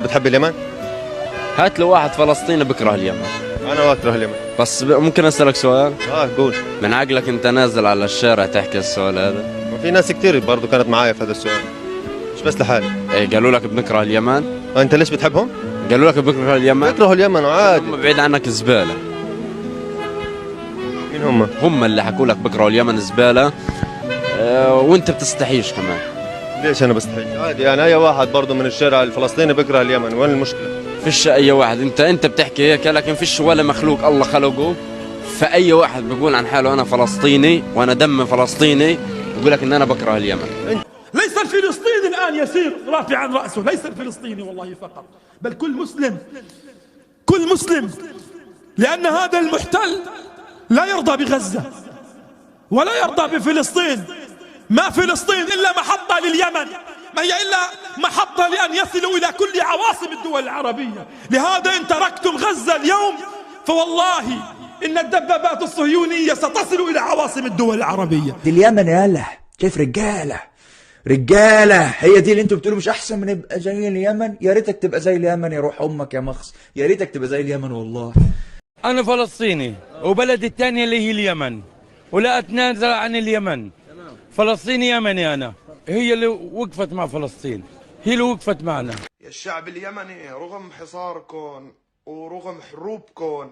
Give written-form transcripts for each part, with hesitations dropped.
بتحب اليمن؟ هات له واحد فلسطيني بكره اليمن. انا بكره اليمن. بس ممكن اسالك سؤال؟ قول. من عقلك انت نازل على الشارع تحكي السؤال هذا؟ وفي ناس كثير برضه كانت معايا في هذا السؤال، مش بس لحالي. ايه قالوا لك بنكره اليمن؟ انت ليش بتحبهم؟ قالوا لك بكره اليمن؟ بكرهوا اليمن وعادي. هم بعيد عنك زباله. مين هم؟ هم اللي حكوا لك بكرهوا اليمن زباله. وانت بتستحيش كمان. ليش انا بستحي؟ عادي يعني اي واحد برضه من الشارع الفلسطيني بكره اليمن، وين المشكله؟ فيش اي واحد، انت بتحكي هيك لكن فيش ولا مخلوق الله خلقه فاي واحد بيقول عن حاله انا فلسطيني وانا دم فلسطيني يقول لك ان انا بكره اليمن. ليس الفلسطيني الان يسير رافعا راسه، ليس الفلسطيني والله فقط، بل كل مسلم، لان هذا المحتل لا يرضى بغزه ولا يرضى بفلسطين. ما فلسطين الا محطه لليمن، ما هي إلا محطة لأن يصلوا إلى كل عواصم الدول العربية. لهذا إن تركتم غزة اليوم فوالله إن الدبابات الصهيونية ستصل إلى عواصم الدول العربية. دي اليمن يالا كيف رجالة هي دي اللي انتوا بتقولوا مش أحسن من يبقى زي اليمن؟ يا ريتك تبقى زي اليمن يا روح أمك يا مخص، يا ريتك تبقى زي اليمن والله. أنا فلسطيني وبلدي الثانية اللي هي اليمن ولا أتنازل عن اليمن. فلسطيني يمني أنا، هي اللي وقفت مع فلسطين، هي اللي وقفت معنا. يا الشعب اليمني رغم حصاركم ورغم حروبكم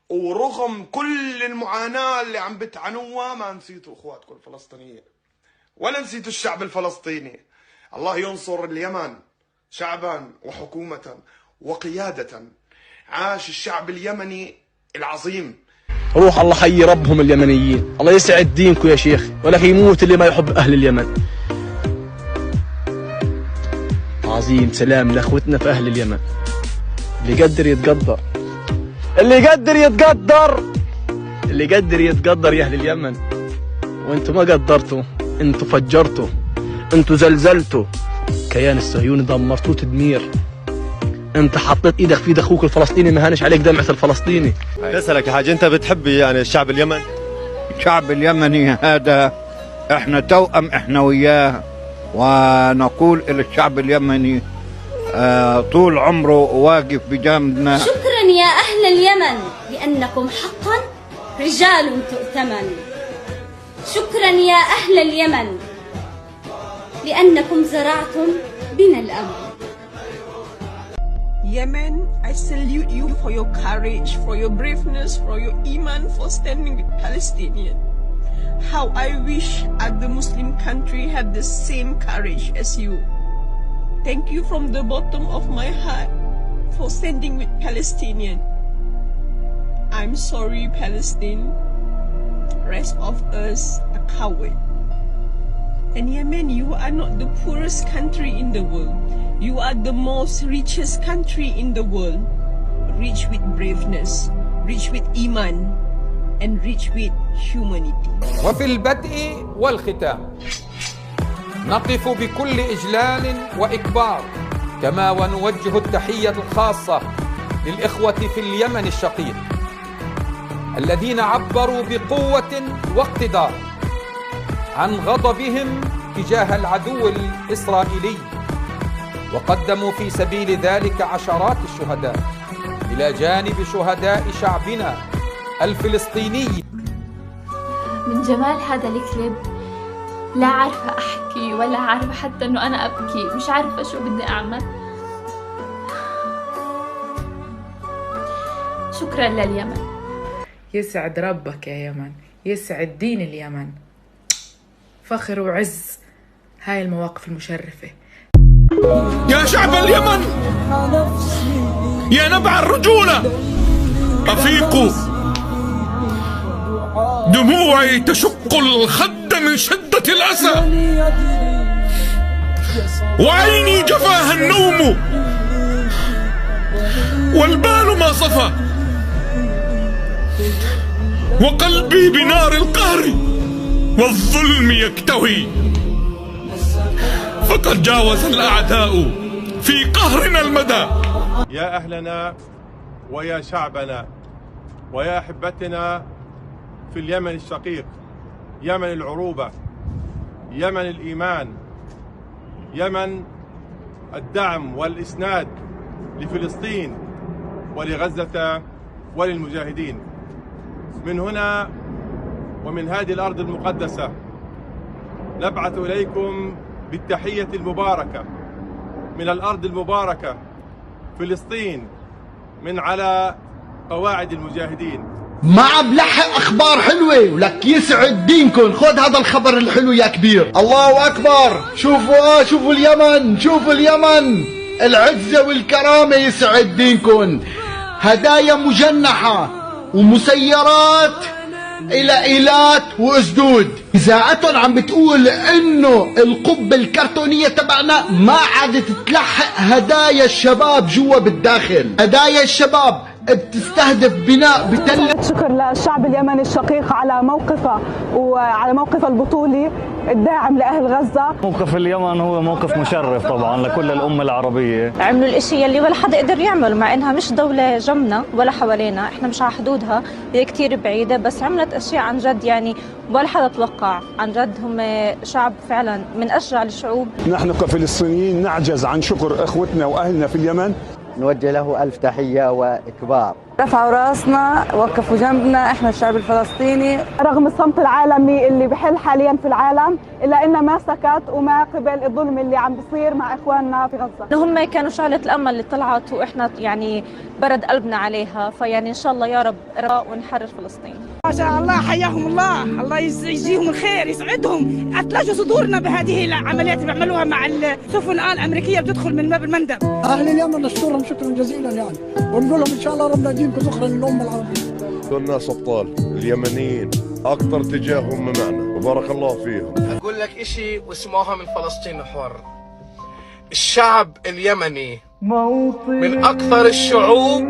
ورغم كل المعاناة اللي عم بتعانوها ما نسيتوا اخواتكم الفلسطينيين ولا نسيتوا الشعب الفلسطيني. الله ينصر اليمن شعبا وحكومة وقيادة. عاش الشعب اليمني العظيم. روح الله حي ربهم اليمنيين، الله يسعد دينكم يا شيخ، ولكن يموت اللي ما يحب أهل اليمن. عظيم سلام لاخوتنا في اهل اليمن. اللي يقدر يتقدر، اللي يقدر يتقدر يا اهل اليمن. وانتم ما قدرتوا، انتم فجرتوا، انتم زلزلتوا كيان الصهيوني، دمرتوه تدمير. انت حطيت ايدك في ايد اخوك الفلسطيني، ما هانش عليك دمعة الفلسطيني. بسألك يا حاج، انت بتحبي يعني الشعب اليمن؟ الشعب اليمني هذا احنا توأم احنا وياه، ونقول إلى الشعب اليمني طول عمره واقف بجانبنا. شكرا يا أهل اليمن لأنكم حقا رجال تؤتمن. شكرا يا أهل اليمن لأنكم زرعتم بنا الأمل. Yemen, I salute you for your courage, for your braveness, for your iman, for standing with Palestinians. How I wish other Muslim country had the same courage as you. Thank you from the bottom of my heart for standing with Palestinians. I'm sorry, Palestine. Rest of us are coward. And Yemen, you are not the poorest country in the world. You are the most richest country in the world. Rich with braveness, rich with iman, and rich with humanity. وفي البدء والختام نقف بكل إجلال وإكبار كما ونوجه التحية الخاصة للإخوة في اليمن الشقيق الذين عبروا بقوة واقتدار عن غضبهم تجاه العدو الإسرائيلي، وقدموا في سبيل ذلك عشرات الشهداء إلى جانب شهداء شعبنا الفلسطيني. من جمال هذا الكليب لا عارفة أحكي ولا عارفة حتى أنه أنا أبكي، مش عارفة شو بدي أعمل. شكرا لليمن. يسعد ربك يا يمن، يسعد دين اليمن. فخر وعز هاي المواقف المشرفة. يا شعب اليمن، يا نبع الرجولة، أفيقوا. دموعي تشق الخد من شدة الأسى، وعيني جفاها النوم، والبال ما صفى، وقلبي بنار القهر والظلم يكتوي. فقد جاوز الأعداء في قهرنا المدى. يا أهلنا ويا شعبنا ويا أحبتنا في اليمن الشقيق، يمن العروبة، يمن الإيمان، يمن الدعم والإسناد لفلسطين ولغزة وللمجاهدين. من هنا ومن هذه الأرض المقدسة نبعث إليكم بالتحية المباركة من الأرض المباركة فلسطين، من على قواعد المجاهدين. مع بلحق اخبار حلوه ولك يسعد دينكم. خذ هذا الخبر الحلو يا كبير. الله اكبر. شوفوا شوفوا اليمن، شوفوا اليمن، العزه والكرامه يسعد دينكم. هدايا مجنحه ومسيرات الى ايلات واسدود. اذاعتهم عم بتقول انه القبه الكرتونيه تبعنا ما عادت تلحق هدايا الشباب جوا بالداخل. هدايا الشباب بتستهدف بناء بتل. شكر للشعب اليمني الشقيق على موقفه وعلى موقفه البطولي الداعم لأهل غزة. موقف اليمن هو موقف مشرف طبعا لكل الأمة العربية. عملوا الاشي اللي ولا حدا قدر يعمل، مع انها مش دولة جنبنا ولا حوالينا، احنا مش على حدودها، هي كتير بعيدة، بس عملت اشياء عن جد يعني ولا حدا توقع. عن جد هم شعب فعلا من اشجع الشعوب. نحن كفلسطينيين نعجز عن شكر اخوتنا واهلنا في اليمن. نوجه له ألف تحية وإكبار. رفعوا راسنا، وقفوا جنبنا، احنا الشعب الفلسطيني رغم الصمت العالمي اللي بحل حاليا في العالم، الا انه ما سكت وما قبل الظلم اللي عم بيصير مع اخواننا في غزة. هم كانوا شعلة الامل اللي طلعت واحنا يعني برد قلبنا عليها، فيعني ان شاء الله يا رب ونحرر فلسطين. ما شاء الله، حياهم الله، الله يجزيهم الخير، يسعدهم. اتلجوا صدورنا بهذه العمليات اللي بيعملوها مع السفن الامريكيه بتدخل من باب المندب. اهل اليمن نشكرهم شكرا جزيلا يعني، ونقول لهم ان شاء الله ربنا يديمكم ذخرا للامه العربيه. الناس ابطال اليمنيين اكثر تجاههم معنا وبارك الله فيهم. اقول لك اشي واسمعوها من فلسطين حر. الشعب اليمني من اكثر الشعوب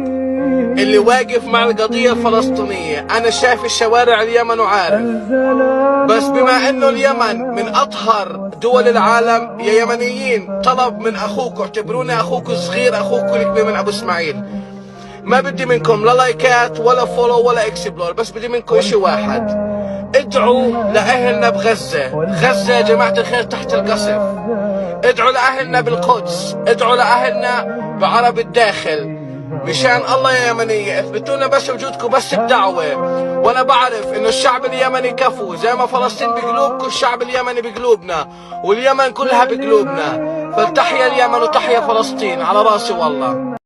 اللي واقف مع القضية الفلسطينية. أنا شايف الشوارع اليمن وعارف، بس بما أنه اليمن من أطهر دول العالم يا يمنيين، طلب من أخوكم، اعتبروني أخوكم الصغير، أخوكم الكبير من أبو إسماعيل. ما بدي منكم لا لايكات ولا فولو ولا اكسبلور، بس بدي منكم شيء واحد، ادعوا لأهلنا بغزة. غزة يا جماعة الخير تحت القصف. ادعوا لأهلنا بالقدس، ادعوا لأهلنا بعرب الداخل. مشان الله يا يمنية اثبتوا لنا بس وجودكم بس بدعوة. وانا بعرف انه الشعب اليمني كفو، زي ما فلسطين بقلوبكم الشعب اليمني بقلوبنا، واليمن كلها بقلوبنا. فلتحيا اليمن وتحيا فلسطين على راسي والله.